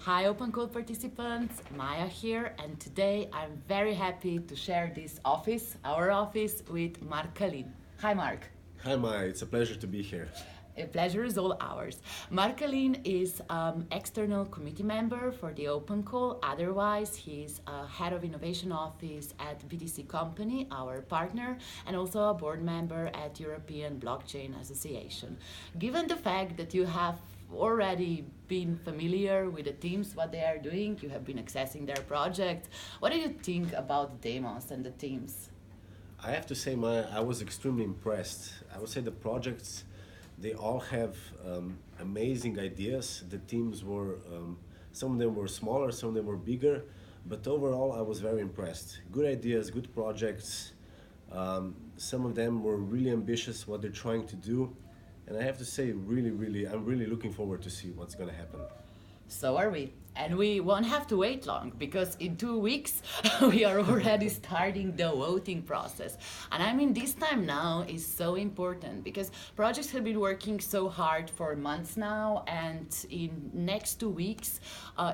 Hi Open Call participants, Maja here, and today I'm very happy to share this office, our office, with Mark Kalin. Hi Mark. Hi, Maya. It's a pleasure to be here. A pleasure is all ours. Mark Kalin is external committee member for the Open Call. Otherwise, he's head of innovation office at BTC Company, our partner, and also a board member at European Blockchain Association. Given the fact that you have already been familiar with the teams, what they are doing, you have been accessing their projects, what do you think about the demos and the teams? I have to say, Maya, I was extremely impressed. I would say the projects, they all have amazing ideas. The teams were, some of them were smaller, some of them were bigger, but overall I was very impressed. Good ideas, good projects. Some of them were really ambitious what they're trying to do. And I have to say, I'm really looking forward to see what's going to happen. So are we. And we won't have to wait long because in 2 weeks we are already starting the voting process. And I mean, this time now is so important because projects have been working so hard for months now. And in next 2 weeks,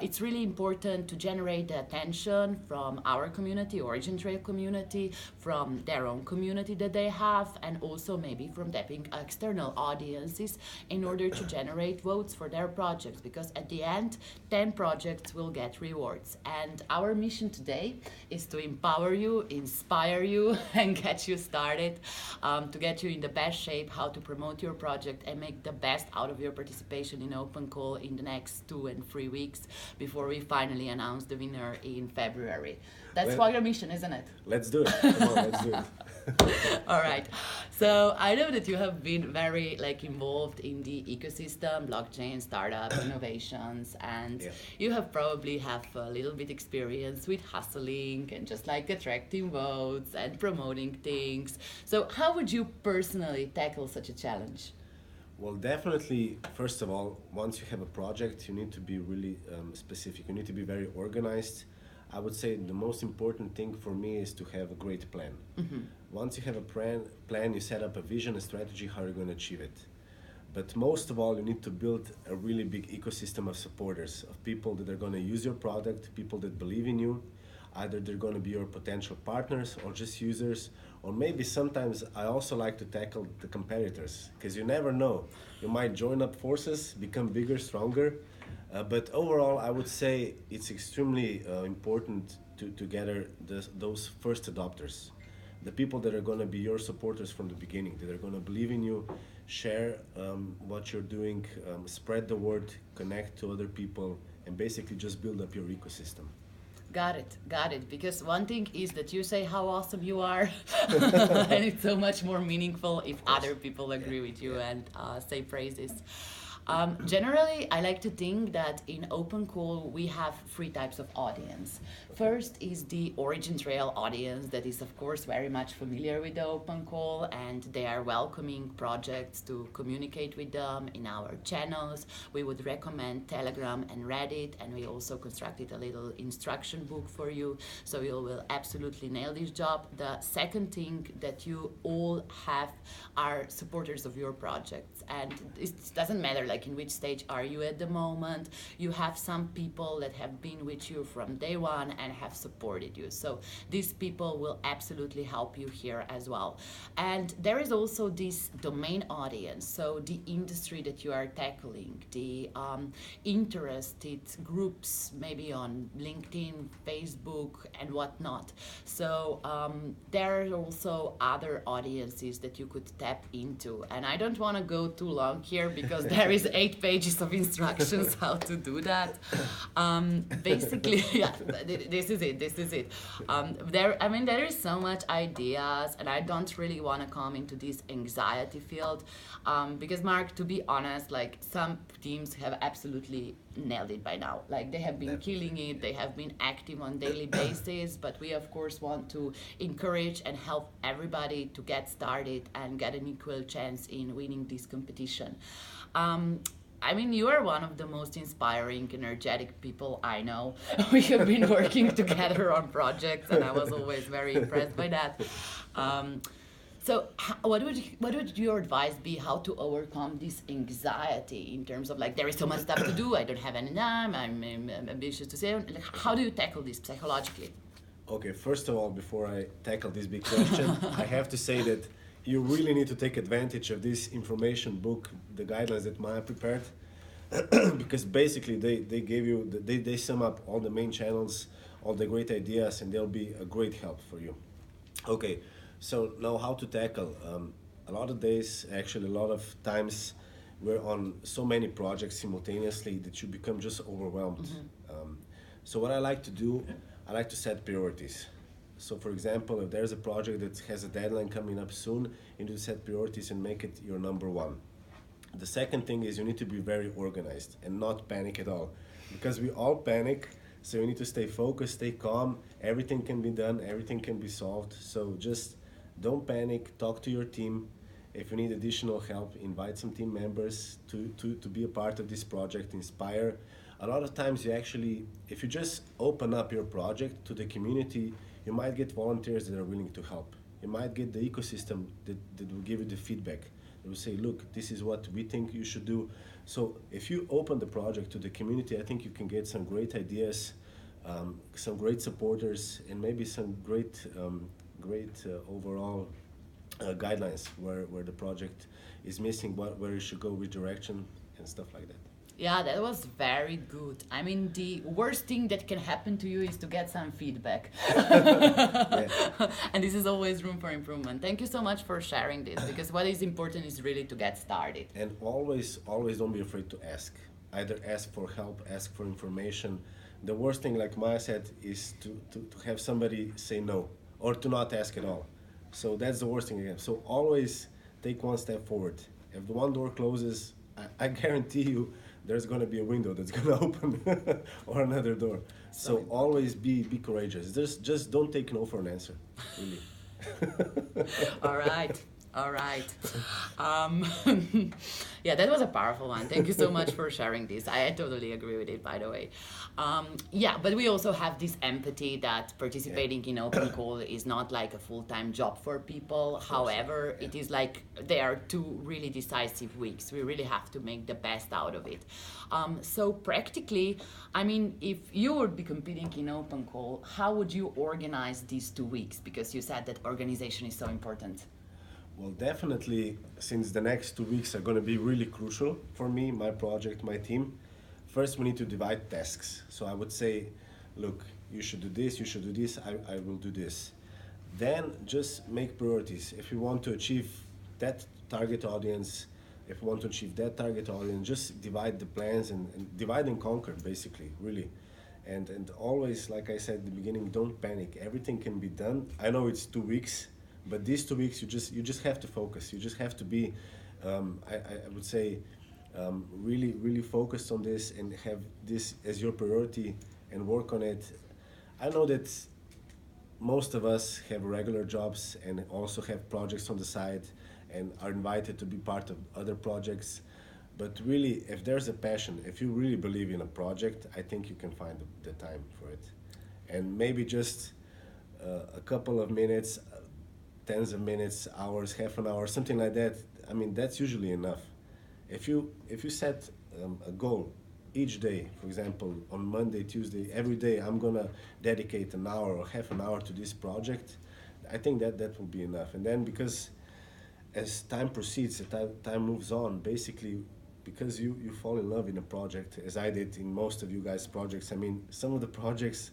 it's really important to generate the attention from our community, OriginTrail community, from their own community that they have, and also maybe from tapping external audiences in order to generate votes for their projects. Because at the end, 10 projects will get rewards. And our mission today is to empower you, inspire you, and get you started, to get you in the best shape how to promote your project and make the best out of your participation in Open Call in the next 2 and 3 weeks before we finally announce the winner in February. That's Let- what your mission, isn't it? Let's do it. Come on, let's do it. All right. So I know that you have been very involved in the ecosystem, blockchain, startup, innovations, and Yeah. you have probably have a little bit experience with hustling and just attracting votes and promoting things. So how would you personally tackle such a challenge? Well, definitely, first of all, once you have a project, you need to be really specific. You need to be very organized. I would say the most important thing for me is to have a great plan. Once you have a plan, you set up a vision, a strategy, how you're going to achieve it. But most of all, you need to build a really big ecosystem of supporters, of people that are going to use your product, people that believe in you. Either they're going to be your potential partners or just users, or maybe sometimes I also like to tackle the competitors, because you never know. You might join up forces, become bigger, stronger. But overall, I would say it's extremely important to gather those first adopters, the people that are going to be your supporters from the beginning, that are going to believe in you, share what you're doing, spread the word, connect to other people, and basically just build up your ecosystem. Got it. Because one thing is that you say how awesome you are, and it's so much more meaningful if other people agree with you and say praises. Generally, I like to think that in Open Call we have 3 types of audience. First is the OriginTrail audience that is, of course, very much familiar with the Open Call, and they are welcoming projects to communicate with them in our channels. We would recommend Telegram and Reddit, and we also constructed a little instruction book for you, so you will absolutely nail this job. The second thing that you all have are supporters of your projects, and it doesn't matter in which stage are you at the moment. You have some people that have been with you from day one and have supported you. So these people will absolutely help you here as well. And there is also this domain audience, so the industry that you are tackling, the interested groups, maybe on LinkedIn, Facebook, and whatnot. So there are also other audiences that you could tap into. And I don't want to go too long here because there is 8 pages of instructions how to do that. Basically, yeah, this is it. There is so much ideas, and I don't really want to come into this anxiety field, because Mark, to be honest, some teams have absolutely nailed it by now. They have been killing it. They have been active on daily basis. But we of course want to encourage and help everybody to get started and get an equal chance in winning this competition. You are one of the most inspiring, energetic people I know. We have been working together on projects, and I was always very impressed by that. So, what would your advice be how to overcome this anxiety in terms of like there is so much stuff to do, I don't have any time, I'm ambitious to say, like, how do you tackle this psychologically? Okay, first of all, before I tackle this big question, I have to say that you really need to take advantage of this information book, the guidelines that Maya prepared, because basically they gave you, they sum up all the main channels, all the great ideas, and they'll be a great help for you. Okay, so now how to tackle. A lot of days, actually, a lot of times, we're on so many projects simultaneously that you become just overwhelmed. So what I like to do, I like to set priorities. So for example, if there's a project that has a deadline coming up soon, you need to set priorities and make it your number one. The second thing is you need to be very organized and not panic at all, because we all panic. So you need to stay focused, stay calm. Everything can be done, everything can be solved. So just don't panic, talk to your team. If you need additional help, invite some team members to be a part of this project, inspire. A lot of times you actually, if you just open up your project to the community, you might get volunteers that are willing to help. You might get the ecosystem that will give you the feedback. They will say, look, this is what we think you should do. So if you open the project to the community, I think you can get some great ideas, some great supporters, and maybe some great overall guidelines where the project is missing, where you should go, which direction, and stuff like that. Yeah, that was very good. I mean, the worst thing that can happen to you is to get some feedback. Yeah. And this is always room for improvement. Thank you so much for sharing this, because what is important is really to get started. And always don't be afraid to ask. Either ask for help, ask for information. The worst thing, like Maya said, is to have somebody say no or to not ask at all. So that's the worst thing again. So always take one step forward. If the one door closes, I guarantee you there's going to be a window that's going to open or another door. So always be courageous. Just don't take no for an answer, really. All right. All right. Yeah, that was a powerful one. Thank you so much for sharing this. I totally agree with it, by the way. Yeah, but we also have this empathy that participating in Open Call is not like a full-time job for people. However, it is like they are 2 really decisive weeks. We really have to make the best out of it. So practically, I mean, if you would be competing in Open Call, how would you organize these 2 weeks? Because you said that organization is so important. Well, definitely, since the next 2 weeks are going to be really crucial for me, my project, my team, first we need to divide tasks. So I would say, look, you should do this, you should do this, I will do this. Then just make priorities. If you want to achieve that target audience, if you want to achieve that target audience, just divide the plans and divide and conquer, basically, really. And always, like I said at the beginning, don't panic. Everything can be done. I know it's 2 weeks, but these 2 weeks, you just have to focus. You just have to be, I would say, really focused on this and have this as your priority and work on it. I know that most of us have regular jobs and also have projects on the side and are invited to be part of other projects. But really, if there's a passion, if you really believe in a project, I think you can find the time for it. And maybe just a couple of minutes, tens of minutes, hours, half an hour, something like that. I mean, that's usually enough. If you set a goal each day, for example, on Monday, Tuesday, every day, I'm gonna dedicate an hour or half an hour to this project, I think that will be enough. And then because as time proceeds, time moves on, basically, because you fall in love in a project, as I did in most of you guys' projects. I mean, some of the projects,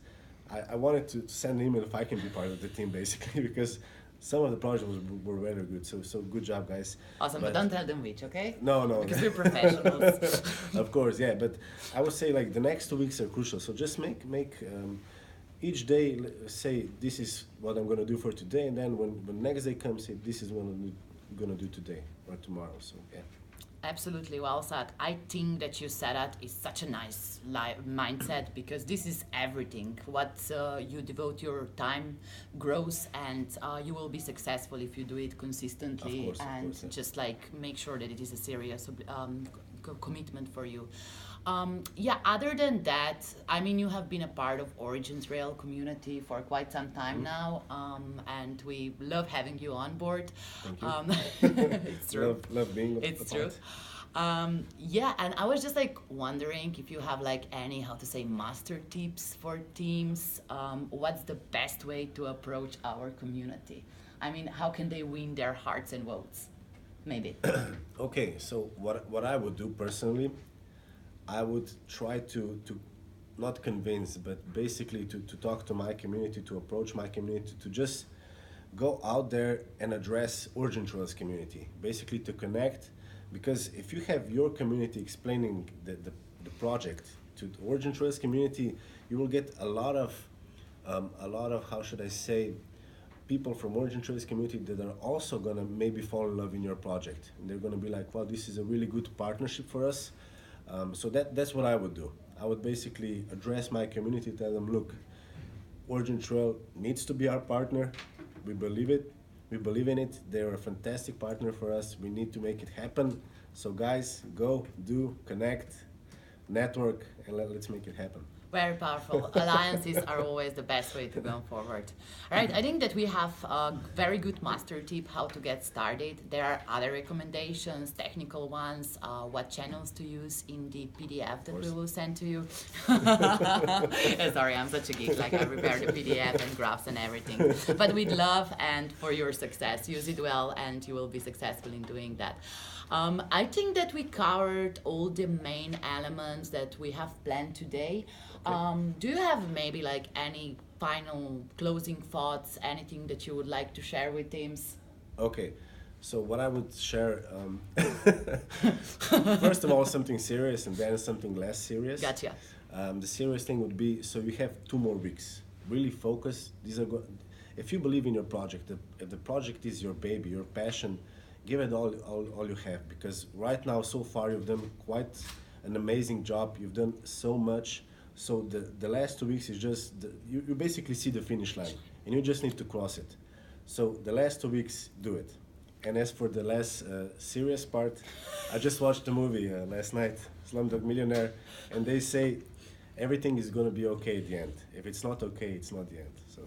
I wanted to send an email if I can be part of the team, basically, because some of the projects were very good. So good job, guys. Awesome, but don't tell them which, okay? No. Because we're professionals. Of course, yeah. But I would say like the next 2 weeks are crucial. So just make each day say this is what I'm gonna do for today, and then when the next day comes, say this is what I'm gonna do today or tomorrow. So yeah. Absolutely, well said. I think that you said that is such a nice mindset, because this is everything. What you devote your time grows, and you will be successful if you do it consistently. Of course, yeah. Just like make sure that it is a serious commitment for you. Yeah, other than that, I mean, you have been a part of OriginTrail community for quite some time now, and we love having you on board. Thank you. It's true. Love being It's a true. part. Yeah, and I was just like wondering if you have like any, how to say, master tips for teams. What's the best way to approach our community? I mean, how can they win their hearts and votes? Maybe. Okay, so what I would do personally, I would try to not convince, but basically to talk to my community, to approach my community, to just go out there and address OriginTrail's community. Basically to connect, because if you have your community explaining the project to the OriginTrail's community, you will get a lot of how should I say, people from OriginTrail's community that are also gonna maybe fall in love in your project, and they're gonna be like, wow, this is a really good partnership for us. So that's what I would do. I would basically address my community, tell them, look, OriginTrail needs to be our partner. We believe it. We believe in it. They're a fantastic partner for us. We need to make it happen. So guys, go, do, connect, network, and let's make it happen. Very powerful. Alliances are always the best way to go forward. All right, I think that we have a very good master tip how to get started. There are other recommendations, technical ones, what channels to use in the PDF that we will send to you. Sorry, I'm such a geek, like I prepare the PDF and graphs and everything. But with love and for your success, use it well and you will be successful in doing that. I think that we covered all the main elements that we have planned today. Do you have maybe like any final closing thoughts, anything that you would like to share with teams? Okay, so what I would share, first of all, something serious and then something less serious. Gotcha. The serious thing would be, so you have 2 more weeks. Really focus. If you believe in your project, if the project is your baby, your passion, give it all you have, because right now, so far, you've done quite an amazing job. You've done so much. So the last 2 weeks is just, you basically see the finish line, and you just need to cross it. So the last 2 weeks, do it. And as for the less serious part, I just watched the movie last night, Slumdog Millionaire, and they say everything is going to be okay at the end. If it's not okay, it's not the end. So.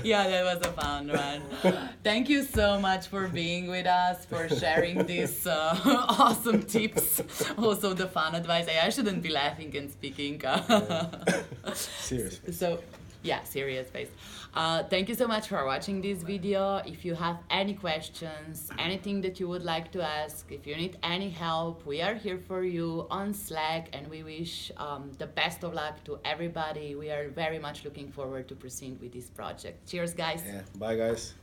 Yeah, that was a fun one. Thank you so much for being with us, for sharing these awesome tips. Also the fun advice. I shouldn't be laughing and speaking. Serious face. So, yeah, serious face. Thank you so much for watching this video. If you have any questions, anything that you would like to ask, if you need any help, we are here for you on Slack, and we wish the best of luck to everybody. We are very much looking forward to proceed with this project. Cheers, guys. Yeah. Bye, guys.